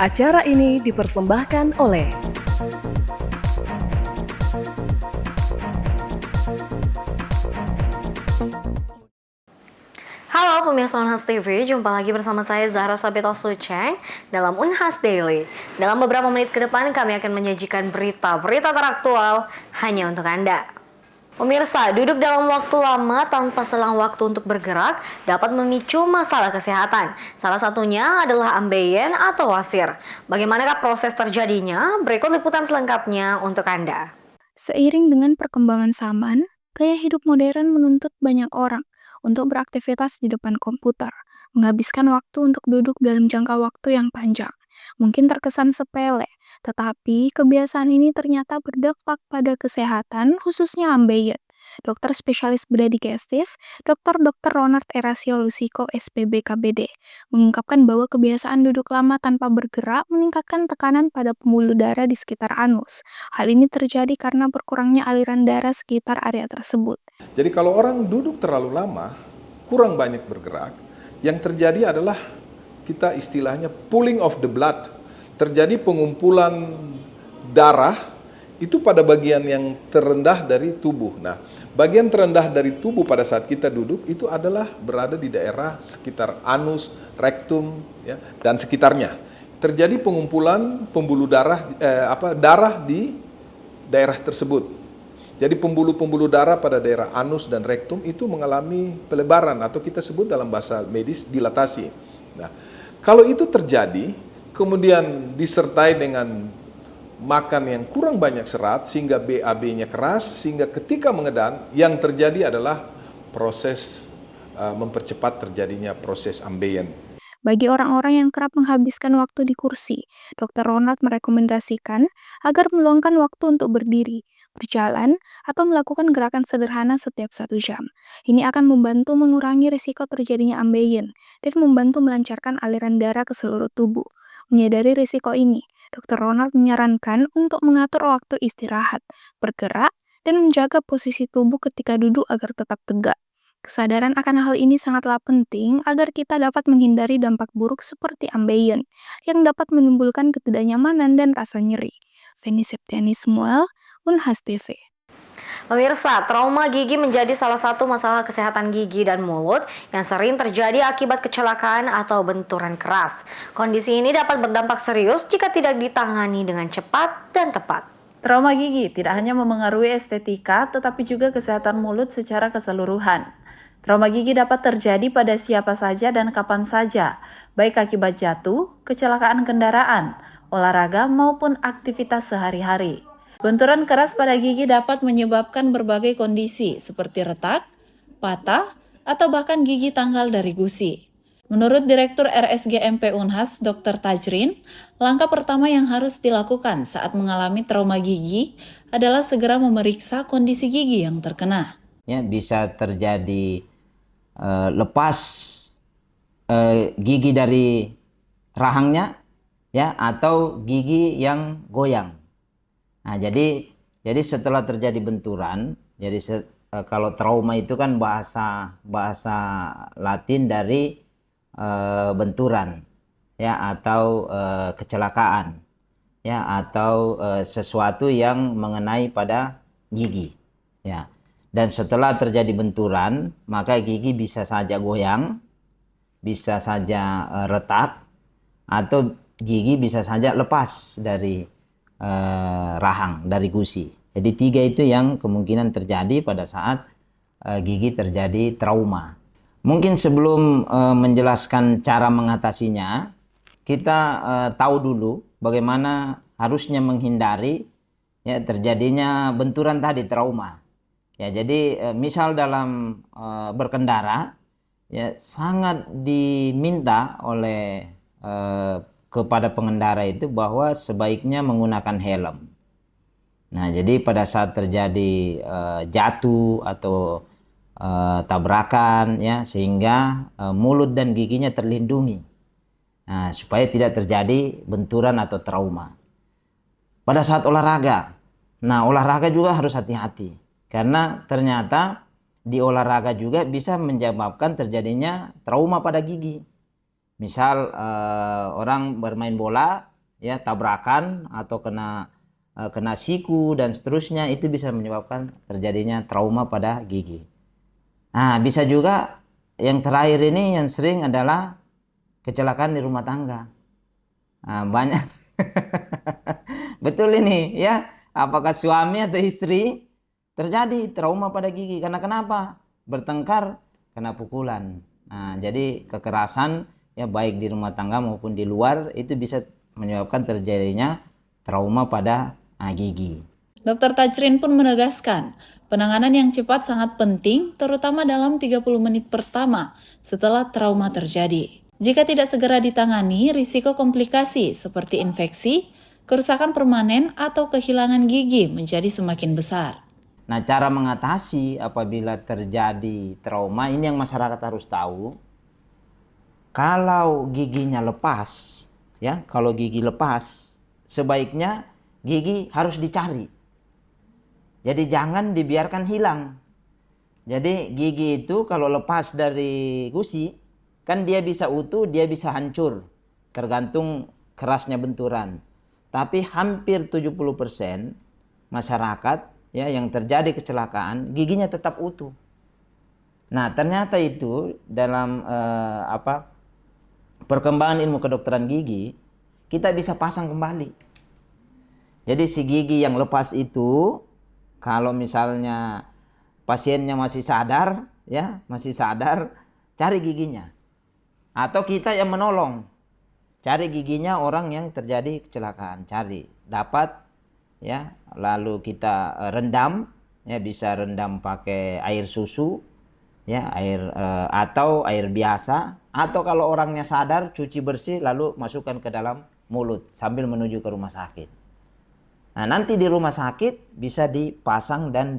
Acara ini dipersembahkan oleh Halo pemirsa Unhas TV, jumpa lagi bersama saya Zahra Sabito Suceng dalam Unhas Daily. Dalam beberapa menit ke depan kami akan menyajikan berita-berita teraktual hanya untuk Anda. Pemirsa, duduk dalam waktu lama tanpa selang waktu untuk bergerak dapat memicu masalah kesehatan. Salah satunya adalah ambeien atau wasir. Bagaimanakah proses terjadinya? Berikut liputan selengkapnya untuk Anda. Seiring dengan perkembangan zaman, gaya hidup modern menuntut banyak orang untuk beraktivitas di depan komputer, menghabiskan waktu untuk duduk dalam jangka waktu yang panjang. Mungkin terkesan sepele, tetapi kebiasaan ini ternyata berdampak pada kesehatan, khususnya ambeien. Dokter spesialis bedah digestif, Dr. Ronald Erasio Lusiko, SPB KBD, mengungkapkan bahwa kebiasaan duduk lama tanpa bergerak meningkatkan tekanan pada pembuluh darah di sekitar anus. Hal ini terjadi karena berkurangnya aliran darah sekitar area tersebut. Jadi kalau orang duduk terlalu lama, kurang banyak bergerak, yang terjadi adalah kita istilahnya pooling of the blood. Terjadi pengumpulan darah itu pada bagian yang terendah dari tubuh. Nah, bagian terendah dari tubuh pada saat kita duduk itu adalah berada di daerah sekitar anus, rektum, ya, dan sekitarnya. Terjadi pengumpulan pembuluh darah darah di daerah tersebut. Jadi pembuluh-pembuluh darah pada daerah anus dan rektum itu mengalami pelebaran atau kita sebut dalam bahasa medis dilatasi. Nah, kalau itu terjadi, kemudian disertai dengan makan yang kurang banyak serat sehingga BAB-nya keras, sehingga ketika mengedan yang terjadi adalah proses mempercepat terjadinya proses ambeien. Bagi orang-orang yang kerap menghabiskan waktu di kursi, Dr. Ronald merekomendasikan agar meluangkan waktu untuk berdiri, berjalan, atau melakukan gerakan sederhana setiap 1 jam. Ini akan membantu mengurangi risiko terjadinya ambeien dan membantu melancarkan aliran darah ke seluruh tubuh. Menyadari risiko ini, Dr. Ronald menyarankan untuk mengatur waktu istirahat, bergerak, dan menjaga posisi tubuh ketika duduk agar tetap tegak. Kesadaran akan hal ini sangatlah penting agar kita dapat menghindari dampak buruk seperti ambeien yang dapat menimbulkan ketidaknyamanan dan rasa nyeri. Feni Septiani Samuel, Unhas TV. Pemirsa, trauma gigi menjadi salah satu masalah kesehatan gigi dan mulut yang sering terjadi akibat kecelakaan atau benturan keras. Kondisi ini dapat berdampak serius jika tidak ditangani dengan cepat dan tepat. Trauma gigi tidak hanya memengaruhi estetika, tetapi juga kesehatan mulut secara keseluruhan. Trauma gigi dapat terjadi pada siapa saja dan kapan saja, baik akibat jatuh, kecelakaan kendaraan, olahraga, maupun aktivitas sehari-hari. Benturan keras pada gigi dapat menyebabkan berbagai kondisi seperti retak, patah, atau bahkan gigi tanggal dari gusi. Menurut Direktur RSGMP Unhas, Dr. Tajrin, langkah pertama yang harus dilakukan saat mengalami trauma gigi adalah segera memeriksa kondisi gigi yang terkena. Ya, bisa terjadi lepas gigi dari rahangnya, ya, atau gigi yang goyang. Nah, jadi setelah terjadi benturan, kalau trauma itu kan bahasa Latin dari benturan, ya, atau kecelakaan, ya, atau sesuatu yang mengenai pada gigi, ya. Dan setelah terjadi benturan, maka gigi bisa saja goyang, bisa saja retak, atau gigi bisa saja lepas dari rahang, dari gusi. Jadi 3 itu yang kemungkinan terjadi pada saat gigi terjadi trauma. Mungkin sebelum menjelaskan cara mengatasinya, kita tahu dulu bagaimana harusnya menghindari, ya, terjadinya benturan tadi, trauma. Ya, jadi misal dalam berkendara, ya, sangat diminta oleh kepada pengendara itu bahwa sebaiknya menggunakan helm. Nah, jadi pada saat terjadi jatuh atau tabrakan, ya, sehingga mulut dan giginya terlindungi. Nah, supaya tidak terjadi benturan atau trauma. Pada saat olahraga, nah, olahraga juga harus hati-hati. Karena ternyata di olahraga juga bisa menyebabkan terjadinya trauma pada gigi. Misal orang bermain bola, ya tabrakan atau kena siku dan seterusnya, itu bisa menyebabkan terjadinya trauma pada gigi. Nah, bisa juga yang terakhir ini yang sering adalah kecelakaan di rumah tangga. Nah, banyak. Betul ini ya, apakah suami atau istri terjadi trauma pada gigi karena kenapa? Bertengkar, kena pukulan. Nah, jadi kekerasan ya baik di rumah tangga maupun di luar itu bisa menyebabkan terjadinya trauma pada gigi. Dr. Tajrin pun menegaskan, penanganan yang cepat sangat penting terutama dalam 30 menit pertama setelah trauma terjadi. Jika tidak segera ditangani, risiko komplikasi seperti infeksi, kerusakan permanen atau kehilangan gigi menjadi semakin besar. Nah, cara mengatasi apabila terjadi trauma ini yang masyarakat harus tahu. Kalau giginya lepas, ya, kalau gigi lepas, sebaiknya gigi harus dicari. Jadi jangan dibiarkan hilang. Jadi gigi itu kalau lepas dari gusi, kan dia bisa utuh, dia bisa hancur, tergantung kerasnya benturan. Tapi hampir 70% masyarakat ya yang terjadi kecelakaan giginya tetap utuh. Nah, ternyata itu dalam perkembangan ilmu kedokteran gigi kita bisa pasang kembali. Jadi si gigi yang lepas itu kalau misalnya pasiennya masih sadar ya, cari giginya. Atau kita yang menolong. Cari giginya orang yang terjadi kecelakaan, cari, dapat ya, lalu kita rendam ya, bisa rendam pakai air susu ya, atau air biasa, atau kalau orangnya sadar cuci bersih lalu masukkan ke dalam mulut sambil menuju ke rumah sakit. Nah, nanti di rumah sakit bisa dipasang dan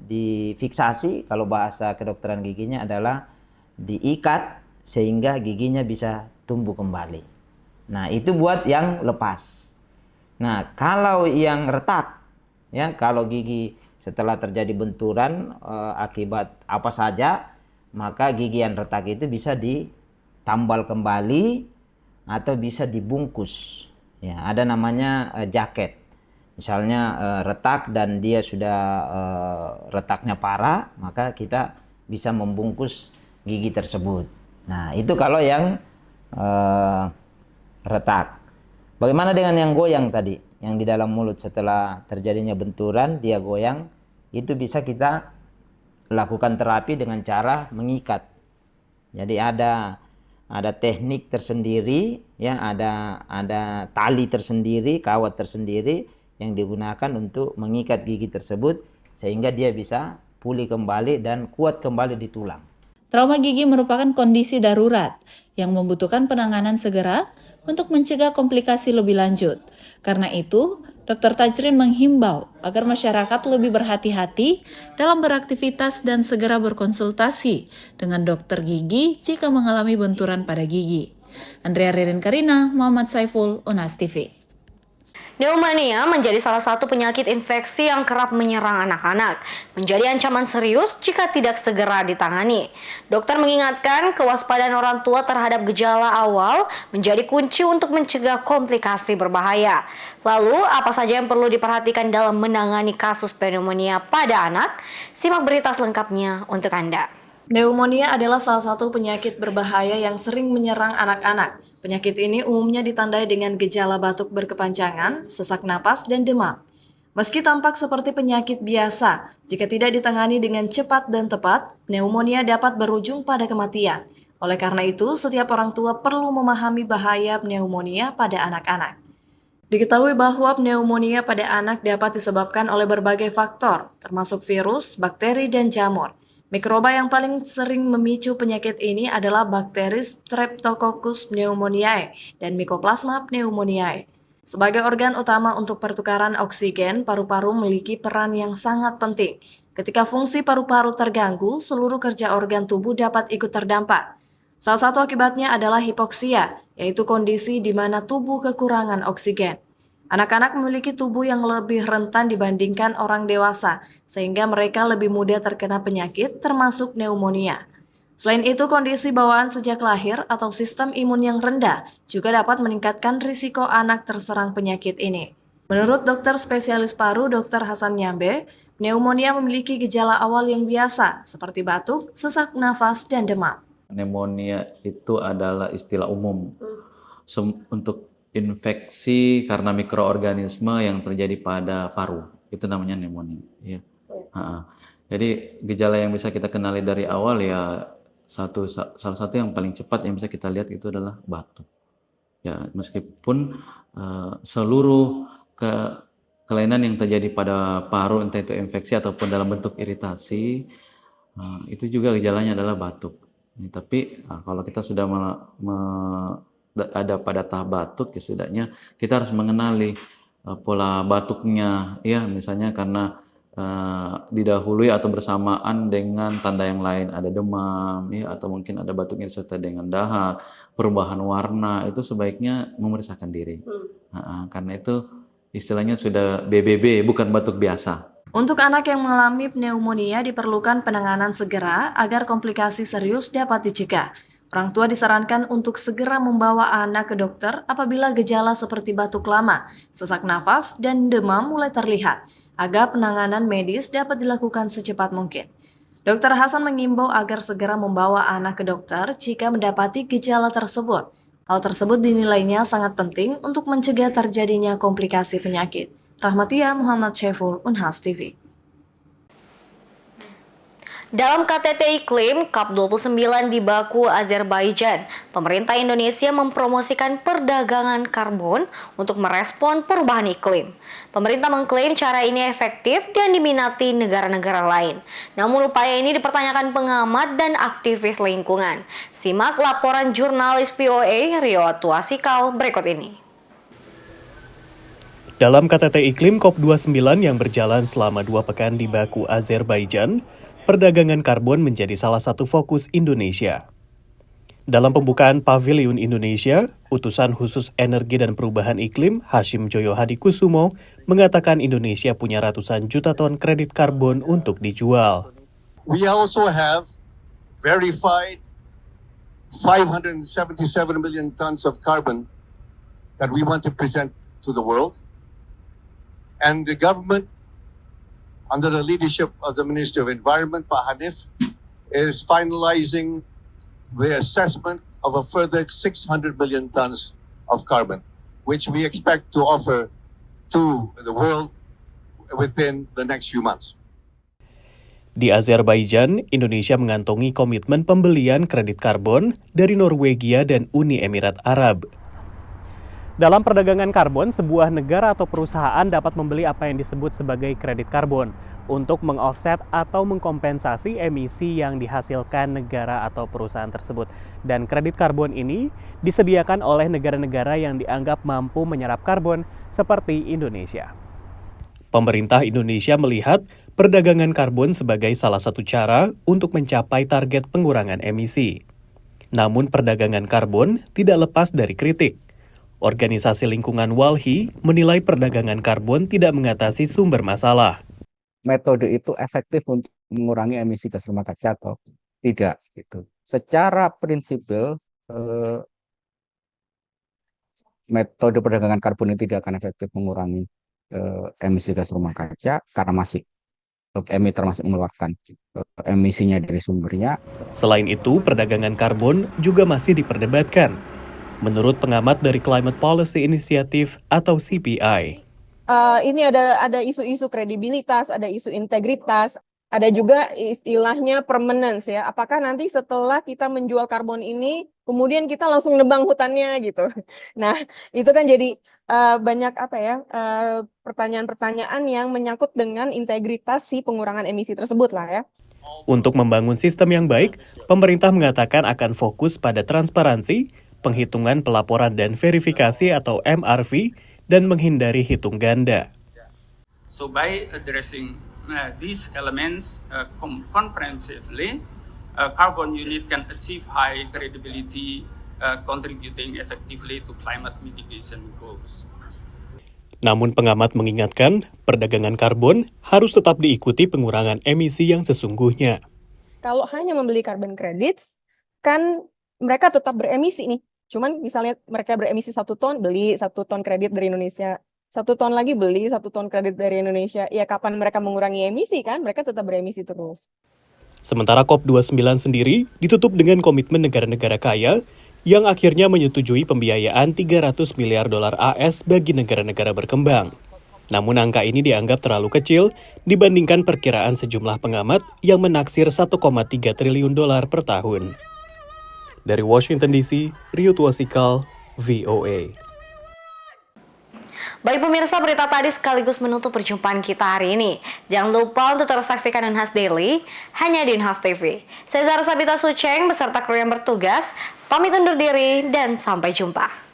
difiksasi, kalau bahasa kedokteran giginya adalah diikat sehingga giginya bisa tumbuh kembali. Nah, itu buat yang lepas. Nah, kalau yang retak, ya, kalau gigi setelah terjadi benturan akibat apa saja, maka gigi yang retak itu bisa ditambal kembali atau bisa dibungkus. Ya, ada namanya jaket. Misalnya retak dan dia sudah retaknya parah, maka kita bisa membungkus gigi tersebut. Nah, itu kalau yang retak. Bagaimana dengan yang goyang tadi? Yang di dalam mulut setelah terjadinya benturan, dia goyang. Itu bisa kita lakukan terapi dengan cara mengikat. Jadi ada teknik tersendiri, ya, ada tali tersendiri, kawat tersendiri yang digunakan untuk mengikat gigi tersebut sehingga dia bisa pulih kembali dan kuat kembali di tulang. Trauma gigi merupakan kondisi darurat yang membutuhkan penanganan segera untuk mencegah komplikasi lebih lanjut. Karena itu, Dr. Tajrin menghimbau agar masyarakat lebih berhati-hati dalam beraktivitas dan segera berkonsultasi dengan dokter gigi jika mengalami benturan pada gigi. Andrea Ririn Karina, Muhammad Saiful, Unas TV. Pneumonia menjadi salah satu penyakit infeksi yang kerap menyerang anak-anak, menjadi ancaman serius jika tidak segera ditangani. Dokter mengingatkan kewaspadaan orang tua terhadap gejala awal menjadi kunci untuk mencegah komplikasi berbahaya. Lalu, apa saja yang perlu diperhatikan dalam menangani kasus pneumonia pada anak? Simak berita selengkapnya untuk Anda. Pneumonia adalah salah satu penyakit berbahaya yang sering menyerang anak-anak. Penyakit ini umumnya ditandai dengan gejala batuk berkepanjangan, sesak napas, dan demam. Meski tampak seperti penyakit biasa, jika tidak ditangani dengan cepat dan tepat, pneumonia dapat berujung pada kematian. Oleh karena itu, setiap orang tua perlu memahami bahaya pneumonia pada anak-anak. Diketahui bahwa pneumonia pada anak dapat disebabkan oleh berbagai faktor, termasuk virus, bakteri, dan jamur. Mikroba yang paling sering memicu penyakit ini adalah bakteri Streptococcus pneumoniae dan Mycoplasma pneumoniae. Sebagai organ utama untuk pertukaran oksigen, paru-paru memiliki peran yang sangat penting. Ketika fungsi paru-paru terganggu, seluruh kerja organ tubuh dapat ikut terdampak. Salah satu akibatnya adalah hipoksia, yaitu kondisi di mana tubuh kekurangan oksigen. Anak-anak memiliki tubuh yang lebih rentan dibandingkan orang dewasa, sehingga mereka lebih mudah terkena penyakit termasuk pneumonia. Selain itu, kondisi bawaan sejak lahir atau sistem imun yang rendah juga dapat meningkatkan risiko anak terserang penyakit ini. Menurut dokter spesialis paru Dr. Hasan Nyambe, pneumonia memiliki gejala awal yang biasa seperti batuk, sesak nafas, dan demam. Pneumonia itu adalah istilah umum untuk infeksi karena mikroorganisme yang terjadi pada paru. Itu namanya pneumonia. Ya. Jadi gejala yang bisa kita kenali dari awal ya salah satu yang paling cepat yang bisa kita lihat itu adalah batuk. Ya, meskipun seluruh kelainan yang terjadi pada paru, entah itu infeksi ataupun dalam bentuk iritasi, itu juga gejalanya adalah batuk. Tapi kalau kita sudah ada pada tahap batuk, ya setidaknya kita harus mengenali pola batuknya, ya misalnya karena didahului atau bersamaan dengan tanda yang lain, ada demam, ya atau mungkin ada batuknya disertai dengan dahak, perubahan warna, itu sebaiknya memeriksakan diri. Karena itu istilahnya sudah BBB, bukan batuk biasa. Untuk anak yang mengalami pneumonia diperlukan penanganan segera agar komplikasi serius dapat dicegah. Orang tua disarankan untuk segera membawa anak ke dokter apabila gejala seperti batuk lama, sesak nafas, dan demam mulai terlihat, agar penanganan medis dapat dilakukan secepat mungkin. Dr. Hasan mengimbau agar segera membawa anak ke dokter jika mendapati gejala tersebut. Hal tersebut dinilainya sangat penting untuk mencegah terjadinya komplikasi penyakit. Rahmatia Muhammad Syeful, Unhas TV. Dalam KTT Iklim COP29 di Baku, Azerbaijan, pemerintah Indonesia mempromosikan perdagangan karbon untuk merespon perubahan iklim. Pemerintah mengklaim cara ini efektif dan diminati negara-negara lain. Namun upaya ini dipertanyakan pengamat dan aktivis lingkungan. Simak laporan jurnalis VOA Rio Tuasikal berikut ini. Dalam KTT Iklim COP29 yang berjalan selama 2 pekan di Baku, Azerbaijan, perdagangan karbon menjadi salah satu fokus Indonesia. Dalam pembukaan Pavilion Indonesia, Utusan Khusus Energi dan Perubahan Iklim Hashim Joyo Hadikusumo mengatakan Indonesia punya ratusan juta ton kredit karbon untuk dijual. We also have verified 577 million tons of carbon that we want to present to the world. And the government, under the leadership of the Minister of Environment, Pak Hanif, is finalizing the assessment of a further 600 million tons of carbon, which we expect to offer to the world within the next few months. Di Azerbaijan, Indonesia mengantongi komitmen pembelian kredit karbon dari Norwegia dan Uni Emirat Arab. Dalam perdagangan karbon, sebuah negara atau perusahaan dapat membeli apa yang disebut sebagai kredit karbon untuk mengoffset atau mengkompensasi emisi yang dihasilkan negara atau perusahaan tersebut. Dan kredit karbon ini disediakan oleh negara-negara yang dianggap mampu menyerap karbon seperti Indonesia. Pemerintah Indonesia melihat perdagangan karbon sebagai salah satu cara untuk mencapai target pengurangan emisi. Namun perdagangan karbon tidak lepas dari kritik. Organisasi lingkungan WALHI menilai perdagangan karbon tidak mengatasi sumber masalah. Metode itu efektif untuk mengurangi emisi gas rumah kaca atau tidak? Gitu. Secara prinsipil, metode perdagangan karbon ini tidak akan efektif mengurangi emisi gas rumah kaca karena masih emiter masih mengeluarkan emisinya dari sumbernya. Selain itu, perdagangan karbon juga masih diperdebatkan. Menurut pengamat dari Climate Policy Initiative atau CPI. Ini ada isu-isu kredibilitas, ada isu integritas, ada juga istilahnya permanence ya. Apakah nanti setelah kita menjual karbon ini, kemudian kita langsung nebang hutannya gitu. Nah, itu kan jadi banyak pertanyaan-pertanyaan yang menyangkut dengan integritas si pengurangan emisi tersebut lah ya. Untuk membangun sistem yang baik, pemerintah mengatakan akan fokus pada transparansi, penghitungan pelaporan dan verifikasi atau MRV, dan menghindari hitung ganda. So by addressing these elements comprehensively, carbon unit can achieve high credibility, contributing effectively to climate mitigation goals. Namun pengamat mengingatkan, perdagangan karbon harus tetap diikuti pengurangan emisi yang sesungguhnya. kalau hanya membeli carbon credits, kan mereka tetap beremisi nih. Cuman misalnya mereka beremisi 1 ton, beli 1 ton kredit dari Indonesia. 1 ton lagi beli 1 ton kredit dari Indonesia. Ya kapan mereka mengurangi emisi kan? Mereka tetap beremisi terus. Sementara COP29 sendiri ditutup dengan komitmen negara-negara kaya yang akhirnya menyetujui pembiayaan 300 miliar dolar AS bagi negara-negara berkembang. Namun angka ini dianggap terlalu kecil dibandingkan perkiraan sejumlah pengamat yang menaksir 1,3 triliun dolar per tahun. Dari Washington DC, Rio Tuasikal, VOA. Baik pemirsa, berita tadi sekaligus menutup perjumpaan kita hari ini. Jangan lupa untuk terus saksikan Unhas Daily hanya di Unhas TV. Saya Zahra Sabita Sucheng beserta kru yang bertugas, pamit undur diri dan sampai jumpa.